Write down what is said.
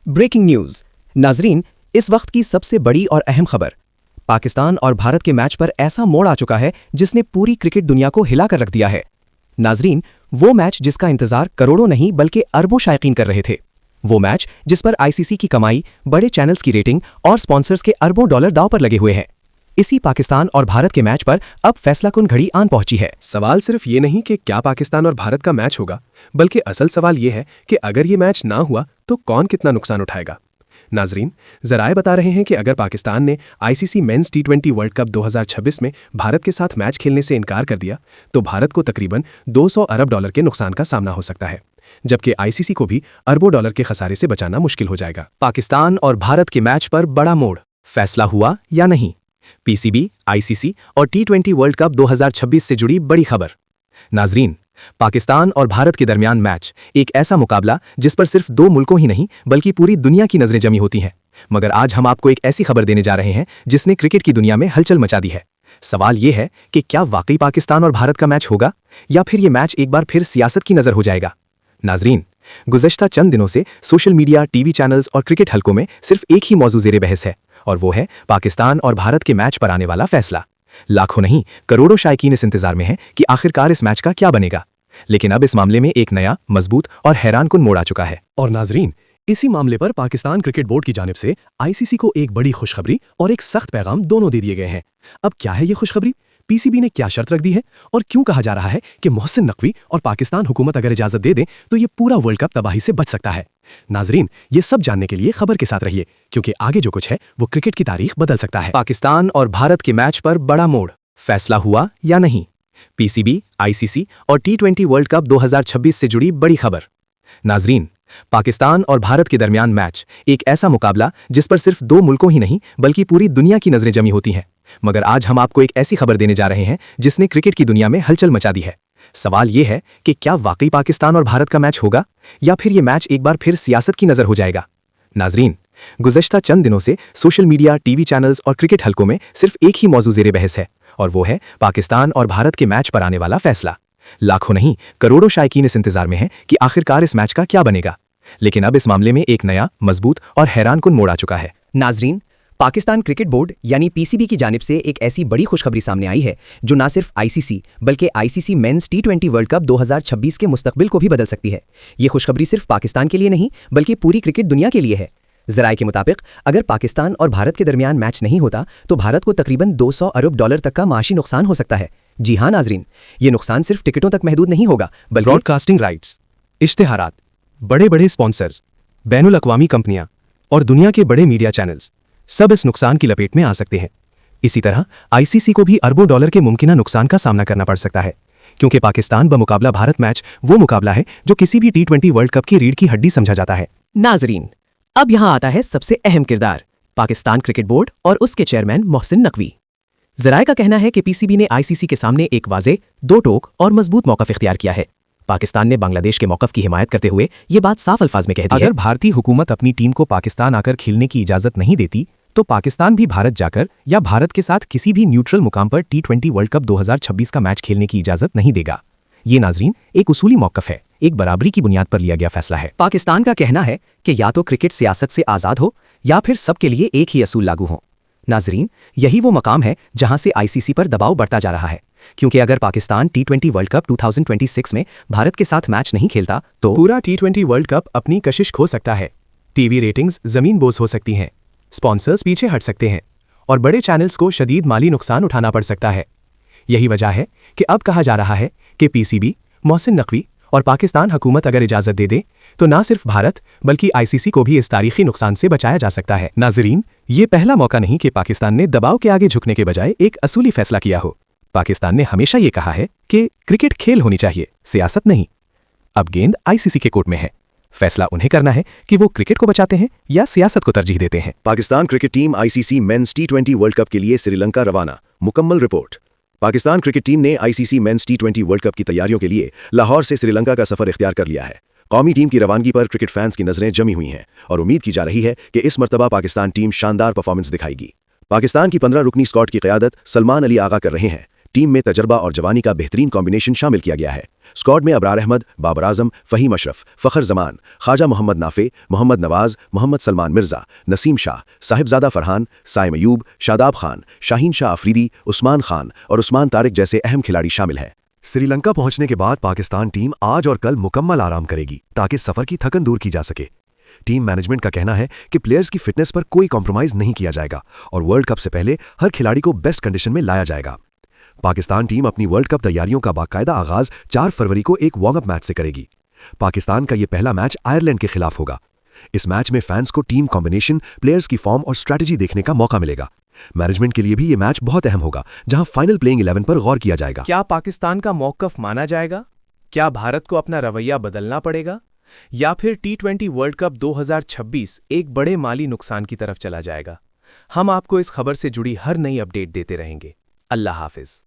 Breaking news. नाजरीन, इस वक्त की सबसे बड़ी और अहम खबर। पाकिस्तान और भारत के मैच पर ऐसा मोड़ आ चुका है जिसने पूरी क्रिकेट दुनिया को हिलाकर रख दिया है। नाजरीन, वो मैच जिसका इंतजार करोड़ों नहीं बल्कि अरबों शायकीन कर रहे थे। वो मैच जिस पर आईसीसी की कमाई, बड़े चैनल्स की रेटिंग और स्पॉन्सर्स के अरबों डॉलर दांव पर लगे हुए हैं। इसी पाकिस्तान और भारत के मैच पर अब फैसलाकुन घड़ी आन पहुंची है। सवाल सिर्फ ये नहीं कि क्या पाकिस्तान और भारत का मैच होगा, बल्कि असल सवाल ये है कि अगर ये मैच ना हुआ तो कौन कितना नुकसान उठाएगा। नाजरीन, जराए बता रहे हैं कि अगर पाकिस्तान ने आईसीसी मेंस टी20 वर्ल्ड कप 2026 में भारत के साथ मैच खेलने से इनकार कर दिया तो भारत को तकरीबन 200 अरब डॉलर के नुकसान का सामना हो सकता है, जबकि आईसीसी को भी अरबों डॉलर के खसारे से बचाना मुश्किल हो जाएगा। पाकिस्तान और भारत के मैच पर बड़ा मोड़, फैसला हुआ या नहीं? पीसीबी, आईसीसी और टी20 वर्ल्ड कप 2026 से जुड़ी बड़ी खबर। नाजरीन, पाकिस्तान और भारत के दरमियान मैच एक ऐसा मुकाबला जिस पर सिर्फ दो मुल्कों ही नहीं बल्कि पूरी दुनिया की नजरें जमी होती हैं। मगर आज हम आपको एक ऐसी खबर देने जा रहे हैं जिसने क्रिकेट की दुनिया में हलचल मचा दी है। सवाल यह है कि क्या वाकई पाकिस्तान और भारत का मैच होगा या फिर यह मैच एक बार फिर सियासत की नजर हो जाएगा। नाजरीन, गुज़श्ता चंद दिनों से सोशल मीडिया, टीवी चैनल्स और क्रिकेट हलकों में सिर्फ एक ही मौजू ज़ेरे बहस है, और वो है पाकिस्तान और भारत के मैच पर आने वाला फैसला। लाखों नहीं करोड़ों शायकीन इस इंतजार में हैं कि आखिरकार इस मैच का क्या बनेगा। लेकिन अब इस मामले में एक नया, मजबूत और हैरानकुन मोड़ आ चुका है। और नाजरीन, इसी मामले पर पाकिस्तान क्रिकेट बोर्ड की जानिब से आईसीसी को एक बड़ी खुशखबरी और एक सख्त पैगाम दोनों दे दिए गए हैं। अब क्या है ये खुशखबरी? पीसीबी ने क्या शर्त रख दी है और क्यों कहा जा रहा है कि मोहसिन नकवी और पाकिस्तान हुकूमत अगर इजाजत दे दे तो ये पूरा वर्ल्ड कप तबाही से बच सकता है। नाजरीन, ये सब जानने के लिए खबर के साथ रहिए, क्योंकि आगे जो कुछ है वो क्रिकेट की तारीख बदल सकता है। पाकिस्तान और भारत के मैच पर बड़ा मोड़, फैसला हुआ या नहीं? पीसीबी, आईसीसी और टी20 वर्ल्ड कप 2026 से जुड़ी बड़ी खबर। नाजरीन, पाकिस्तान और भारत के दरमियान मैच एक ऐसा मुकाबला जिस पर सिर्फ दो मुल्कों ही नहीं बल्कि पूरी दुनिया की नजरें जमी होती हैं। मगर आज हम आपको एक ऐसी खबर देने जा रहे हैं जिसने क्रिकेट की दुनिया में हलचल मचा दी है। सवाल यह है कि क्या वाकई पाकिस्तान और भारत का मैच होगा या फिर यह मैच एक बार फिर सियासत की नजर हो जाएगा। नाजरीन, गुज़श्ता चंद दिनों से सोशल मीडिया, टीवी चैनल्स और क्रिकेट हलकों में सिर्फ एक ही मौजू ज़ेरे बहस है, और वो है पाकिस्तान और भारत के मैच पर आने वाला फैसला। लाखों नहीं करोड़ों शायकीन इस इंतजार में हैं कि आखिरकार इस मैच का क्या बनेगा। लेकिन अब इस मामले में एक नया, मजबूत और हैरानकुन मोड़ आ चुका है। नाजरीन, पाकिस्तान क्रिकेट बोर्ड यानी पीसीबी की जानिब से एक ऐसी बड़ी खुशखबरी सामने आई है जो न सिर्फ आईसीसी बल्कि आईसीसी मेंस टी20 वर्ल्ड कप 2026 के मुस्तकबिल को भी बदल सकती है। ये खुशखबरी सिर्फ पाकिस्तान के लिए नहीं बल्कि पूरी क्रिकेट दुनिया के लिए है। जराए के मुताबिक अगर पाकिस्तान और भारत के दरमियान मैच नहीं होता तो भारत को तकरीबन 200 अरब डॉलर तक का माशी नुकसान हो सकता है। जी हाँ नाजरीन, ये नुकसान सिर्फ टिकटों तक महदूद नहीं होगा बल्कि ब्रॉडकास्टिंग राइट्स, इश्तिहारात, बड़े बड़े स्पॉन्सर्स, बैनुल अक़वामी कंपनियां और दुनिया के बड़े मीडिया चैनल्स सब इस नुकसान की लपेट में आ सकते हैं। इसी तरह आईसीसी को भी अरबों डॉलर के मुमकिन नुकसान का सामना करना पड़ सकता है, क्योंकि पाकिस्तान बमुकाबला भारत मैच वो मुकाबला है जो किसी भी टी20 वर्ल्ड कप की रीढ़ की हड्डी समझा जाता है। नाजरीन, अब यहां आता है सबसे अहम किरदार, पाकिस्तान क्रिकेट बोर्ड और उसके चेयरमैन मोहसिन नकवी। जराए का कहना है कि पीसीबी ने आईसीसी के सामने एक वाज़ेह, दो टोक और मजबूत मौक़िफ़ इख्तियार किया है। पाकिस्तान ने बांग्लादेश के मौक़िफ़ की हिमायत करते हुए ये बात साफ अल्फाज में कह दी है। अगर भारतीय हुकूमत अपनी टीम को पाकिस्तान आकर खेलने की इजाज़त नहीं देती तो पाकिस्तान भी भारत जाकर या भारत के साथ किसी भी न्यूट्रल मुकाम पर टी20 वर्ल्ड कप 2026 का मैच खेलने की इजाज़त नहीं देगा। ये नाजरीन एक उसूली मौक़िफ़ है, एक बराबरी की बुनियाद पर लिया गया फैसला है। पाकिस्तान का कहना है कि या तो क्रिकेट सियासत से आज़ाद हो या फिर सबके लिए एक ही असूल लागू हो। नाजरीन, यही वो मकाम है जहां से आईसीसी पर दबाव बढ़ता जा रहा है, क्योंकि अगर पाकिस्तान टी20 वर्ल्ड कप 2026 में भारत के साथ मैच नहीं खेलता तो पूरा टी20 वर्ल्ड कप अपनी कशिश खो सकता है। टीवी रेटिंग्स जमीन बोझ हो सकती हैं, स्पॉन्सर्स पीछे हट सकते हैं और बड़े चैनल्स को शदीद माली नुकसान उठाना पड़ सकता है। यही वजह है कि अब कहा जा रहा है कि पीसीबी, मोहसिन नकवी और पाकिस्तान हुकूमत अगर इजाज़त दे दे तो ना सिर्फ भारत बल्कि आईसीसी को भी इस तारीखी नुकसान से बचाया जा सकता है। नाजरीन, ये पहला मौका नहीं कि पाकिस्तान ने दबाव के आगे झुकने के बजाय एक असूली फैसला किया हो। पाकिस्तान ने हमेशा ये कहा है कि क्रिकेट खेल होनी चाहिए, सियासत नहीं। अब गेंद आईसीसी के कोर्ट में है, फैसला उन्हें करना है कि वो क्रिकेट को बचाते हैं या सियासत को तरजीह देते हैं। Pakistan cricket team ICC men's टी20 वर्ल्ड कप के लिए श्रीलंका रवाना। मुकम्मल रिपोर्ट। पाकिस्तान क्रिकेट टीम ने आईसीसी मेंस टी20 वर्ल्ड कप की तैयारियों के लिए लाहौर से श्रीलंका का सफर इख्तियार कर लिया है। कौमी टीम की रवानगी पर क्रिकेट फैंस की नजरें जमी हुई हैं और उम्मीद की जा रही है कि इस मरतबा पाकिस्तान टीम शानदार परफॉर्मेंस दिखाएगी। पाकिस्तान की 15 रुकनी स्क्वाड की क़यादत सलमान अली आगा कर रहे हैं। टीम में तजर्बा और जवानी का बेहतरीन कॉम्बिनेशन शामिल किया गया है। स्क्वाड में अबरार अहमद, बाबर आजम, फ़हीम अशरफ, फ़खर जमान, ख्वाजा मोहम्मद नाफे, मोहम्मद नवाज, मोहम्मद सलमान मिर्जा, नसीम शाह, साहिबजादा फरहान, साइम अयूब, शादाब खान, शाहीन शाह अफरीदी, उस्मान खान और उस्मान तारिक जैसे अहम खिलाड़ी शामिल हैं। श्रीलंका पहुंचने के बाद पाकिस्तान टीम आज और कल मुकम्मल आराम करेगी ताकि सफर की थकन दूर की जा सके। टीम मैनेजमेंट का कहना है कि प्लेयर्स की फिटनेस पर कोई कॉम्प्रोमाइज नहीं किया जाएगा और वर्ल्ड कप से पहले हर खिलाड़ी को बेस्ट कंडीशन में लाया जाएगा। पाकिस्तान टीम अपनी वर्ल्ड कप तैयारियों का बाकायदा आगाज 4 फरवरी को एक वार्म अप मैच से करेगी। पाकिस्तान का यह पहला मैच आयरलैंड के खिलाफ होगा। इस मैच में फैंस को टीम कॉम्बिनेशन, प्लेयर्स की फॉर्म और स्ट्रैटेजी देखने का मौका मिलेगा। मैनेजमेंट के लिए भी यह मैच बहुत अहम होगा, जहां फाइनल प्लेइंग 11 पर गौर किया जाएगा। क्या पाकिस्तान का मौकफ माना जाएगा? क्या भारत को अपना रवैया बदलना पड़ेगा? या फिर T20 वर्ल्ड कप 2026 एक बड़े माली नुकसान की तरफ चला जाएगा? हम आपको इस खबर से जुड़ी हर नई अपडेट देते रहेंगे। अल्लाह हाफिज।